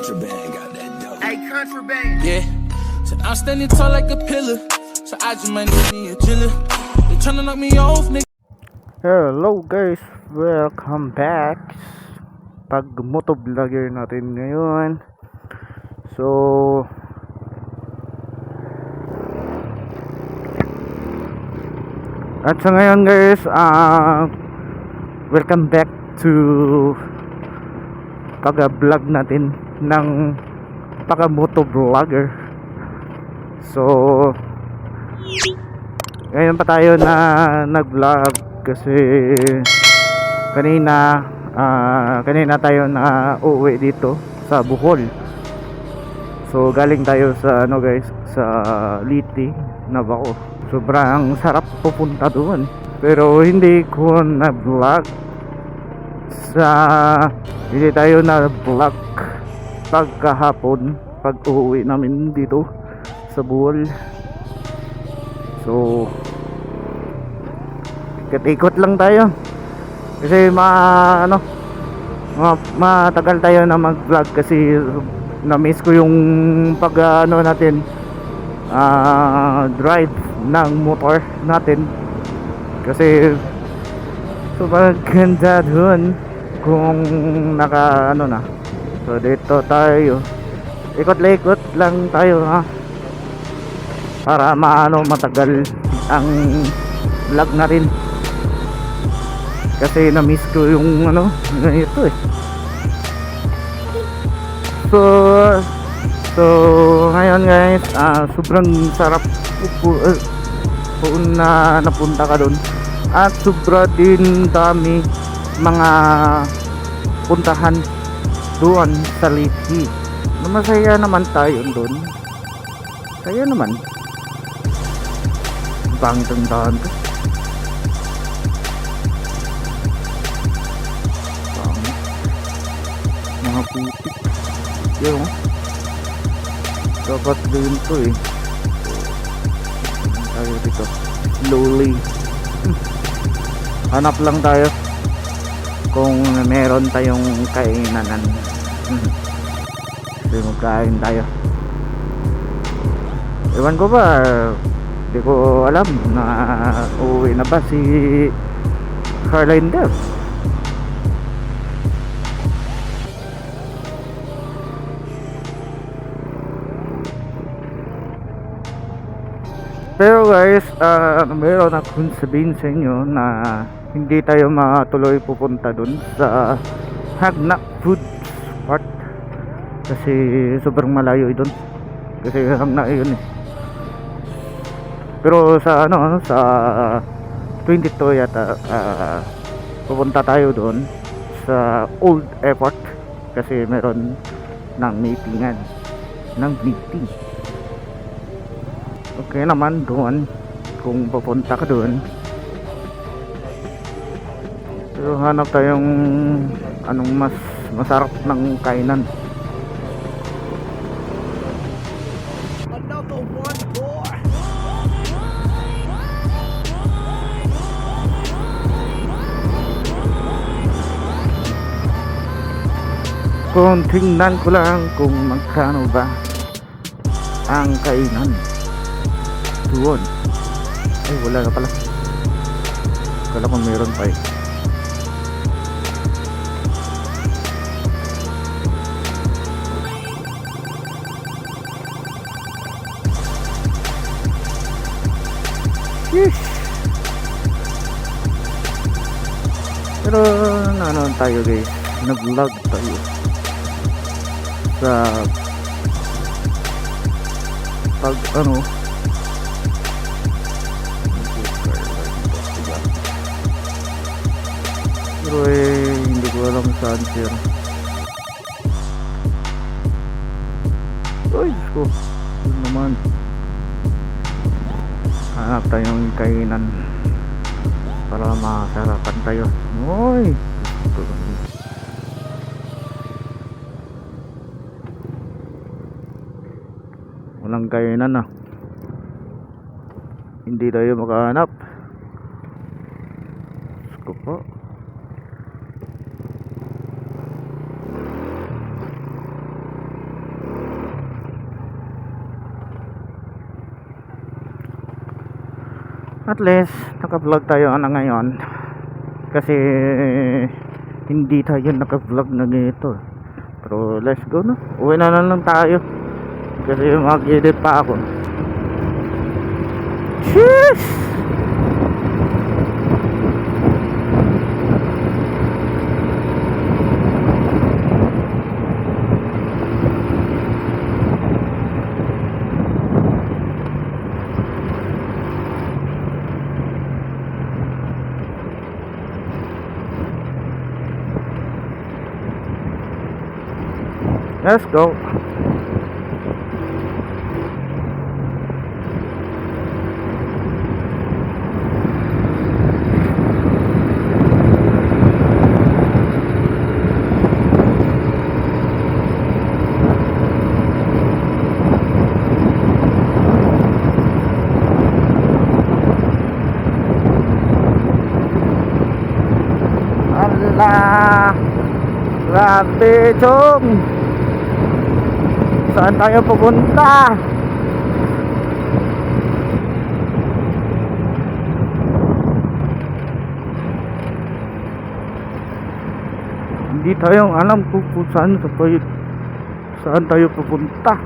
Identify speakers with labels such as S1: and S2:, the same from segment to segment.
S1: Contraband got that dope.
S2: Hey, contraband.
S3: Yeah, so I'm standing tall like a pillar. So I just might need me a chiller. They tryna knock me off, nigga.
S4: Hello guys, welcome back. Pag motovlogger natin ngayon. So at sa ngayon guys, welcome back to pag-vlog natin ng pag-motovlogger. So ngayon pa tayo na nag-vlog kasi kanina tayo na uuwi dito sa Bohol. So galing tayo sa guys, sa Liti, Navaco. Sobrang sarap pupunta doon, pero hindi ko na vlog hindi tayo na vlog pagkahapon pag uuwi namin dito sa Bohol. So ikot lang tayo kasi matagal tayo na mag-vlog kasi na-miss ko yung pag natin drive ng motor natin kasi sobrang ganda dun kung naka na. So dito tayo ikot lang tayo para matagal ang vlog na rin kasi na-miss ko yung ganito eh. So ngayon guys, sobrang sarap na napunta ka doon at sobra din dami mga puntahan doon sa Liti. Masaya naman tayo doon, saya naman. Pangit ang daan to. Mga putik yun, dapat din to eh. Tayo dito slowly. Hanap lang tayo kung meron tayong kainanan. Kasi magkain tayo. Ewan ko ba, hindi ko alam na uuwi na ba si Caroline Dev. Pero guys, meron akong sabihin sa inyo na hindi tayo matuloy pupunta dun sa Hagna Food Spot kasi sobrang malayo dun, kasi Hagna yun eh. Pero sa sa 22 yata pupunta tayo doon sa Old Airport kasi meron ng meeting. Okay naman doon kung pupunta ka doon. Pero hanap tayong anong mas masarap ng kainan.
S2: Another one more.
S4: Kung tingnan ko lang kung magkano ba ang kainan doon. Ay wala na pala, kala ko meron pa eh. Yes. Pero tayo guys, nag-vlog tayo sa pag pero hindi ko alam saan siya. Ay ko yun naman, hanap tayong kainan para masarapan tayo. Oy, walang kainan hindi tayo makahanap. Sko po. At least naka-vlog tayo na ngayon kasi hindi tayo naka-vlog na ganito. Pero let's go na, uwi na lang tayo kasi mag-edit pa ako. Cheers! Let's go. Allah, grabe chong. Saan tayo pupunta? Hindi tayo alam kung saan tayo pupunta.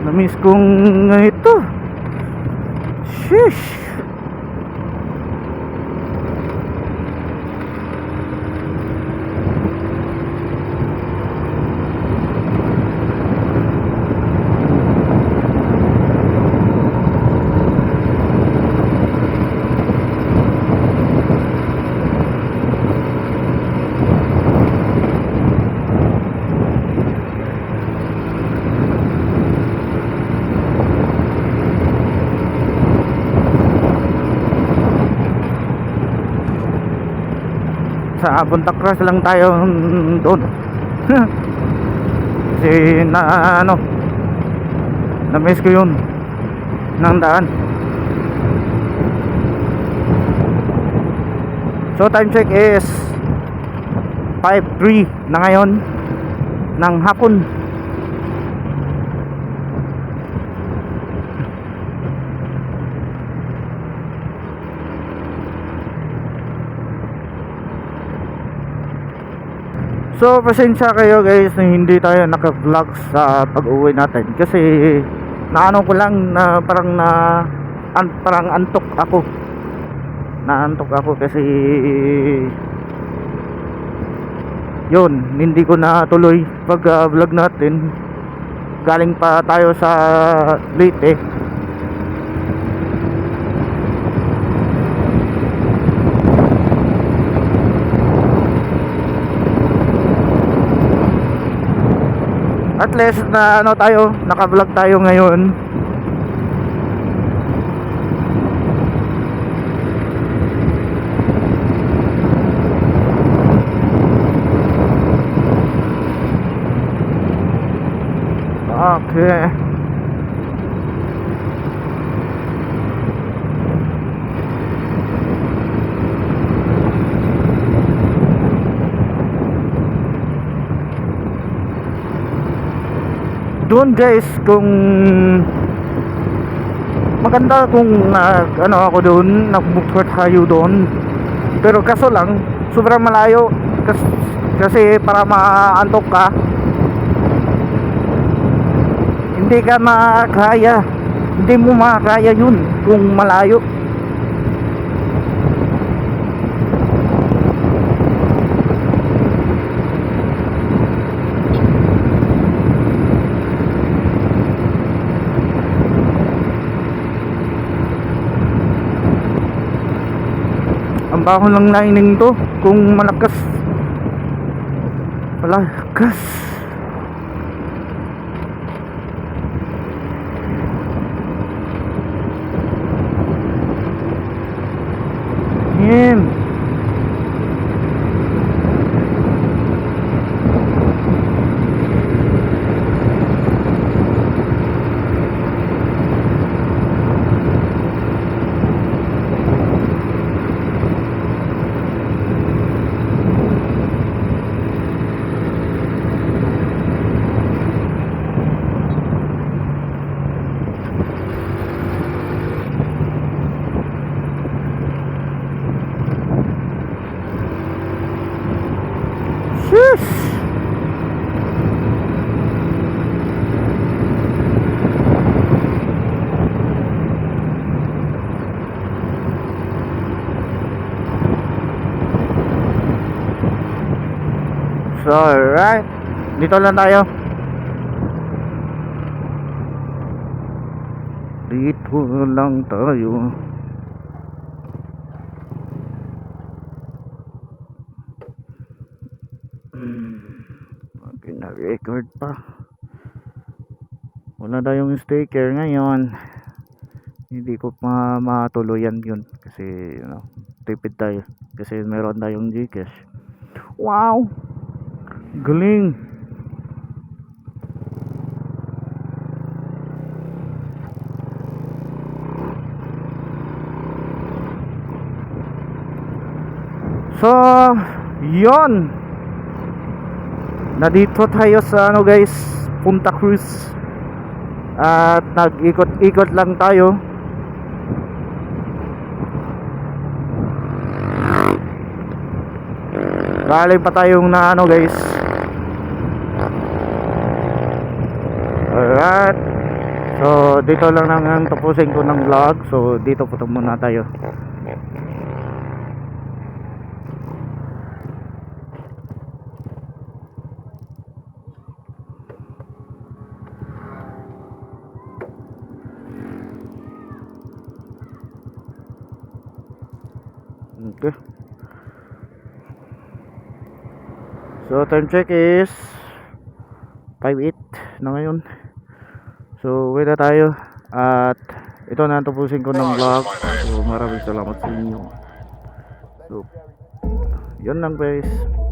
S4: Namiss kong ito. Sheesh. Sa Punta Cruz lang tayo doon. Kasi na-miss ko yun ng daan. So time check is 5:03 na ngayon ng hapon. So pasensya kayo guys na hindi tayo naka-vlog sa pag-uwi natin kasi naano ko lang na parang antok ako. Naantok ako kasi yun, hindi ko na tuloy pag-vlog natin. Galing pa tayo sa Leyte. At least na naka-vlog tayo ngayon. Okay. Doon guys, kung maganda kung ako doon, nag-book tayo doon. Pero kaso lang, sobrang malayo kasi para maantok ka, hindi mo makakaya yun kung malayo. Ang baho lang naining to kung malakas. Yan. Sheesh. So, alright. Dito lang tayo. Dito lang tayo. Okay, na-record pa. Wala tayong sticker ngayon. Hindi ko pa matuluyan yun. Kasi, tipid tayo. Kasi meron tayong Gcash. Wow! Galing! So, yon. Nandito tayo sa guys, Punta Cruz. At nag-ikot-ikot lang tayo. Galing pa tayong na guys. Alright. So, dito lang ang tapusin ko ng vlog. So, dito po muna tayo. Okay. So time check is 5:08 na ngayon. So wait na tayo. At ito na ang tapusin ko ng vlog. So maraming salamat sa inyo. So yun lang guys.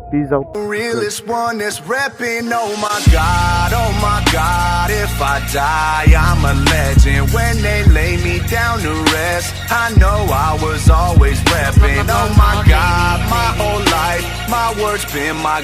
S4: Peace out.
S2: Realest one that's repping. Oh my God, if I die, I'm a legend. When they lay me down to rest, I know I was always repping. Oh my God, my whole life, my words been my